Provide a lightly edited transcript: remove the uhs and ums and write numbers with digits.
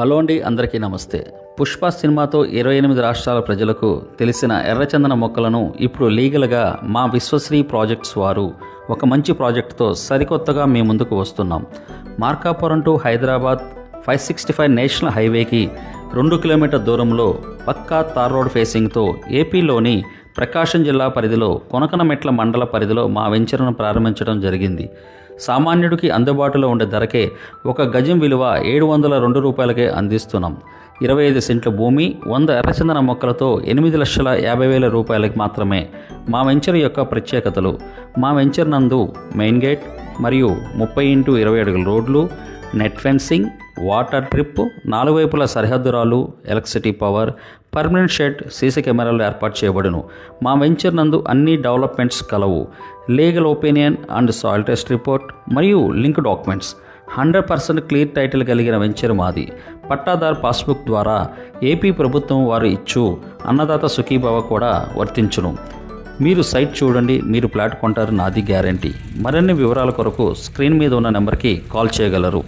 Hello అండి, అందరికీ నమస్తే. పుష్ప సినిమాతో 28 రాష్ట్రాల ప్రజలకు తెలిసిన ఎర్రచందన మొక్కలను ఇప్పుడు లీగల్గా మా విశ్వశ్రీ ప్రాజెక్ట్స్ వారు ఒక మంచి ప్రాజెక్టుతో సరికొత్తగా మీ ముందుకు వస్తున్నాం. మార్కాపురం టు హైదరాబాద్ 565 నేషనల్ హైవేకి 2 కిలోమీటర్ దూరంలో పక్కా తార్ రోడ్ ఫేసింగ్తో ఏపీలోని ప్రకాశం జిల్లా పరిధిలో కొనకనమెట్ల మండల పరిధిలో మా వెంచర్ను ప్రారంభించడం జరిగింది. సామాన్యుడికి అందుబాటులో ఉండే ధరకే 1 గజం విలువ 702 రూపాయలకే అందిస్తున్నాం. 25 సెంట్ల భూమి, 100 ఎర్రచందన మొక్కలతో 8,50,000 రూపాయలకి మాత్రమే. మా వెంచర్ యొక్క ప్రత్యేకతలు: మా వెంచర్ నందు మెయిన్ గేట్ మరియు 30x20 అడుగుల రోడ్లు, నెట్ ఫెన్సింగ్, వాటర్ ట్రిప్, 4 వైపుల సరిహద్దురాలు, electricity power, permanent shed, CC కెమెరాలు ఏర్పాటు చేయబడును. మా వెంచర్ నందు అన్ని డెవలప్మెంట్స్ కలవు. Legal opinion and soil test report మరియు లింక్ డాక్యుమెంట్స్. 100% క్లియర్ టైటిల్ కలిగిన వెంచర్ మాది. పట్టాదార్ పాస్బుక్ ద్వారా ఏపీ ప్రభుత్వం వారు ఇచ్చు అన్నదాత సుఖీభవ కూడా వర్తించును. మీరు సైట్ చూడండి, మీరు ప్లాట్ కొంటారు, నాది గ్యారంటీ. మరిన్ని వివరాల కొరకు స్క్రీన్ మీద ఉన్న నెంబర్కి కాల్ చేయగలరు.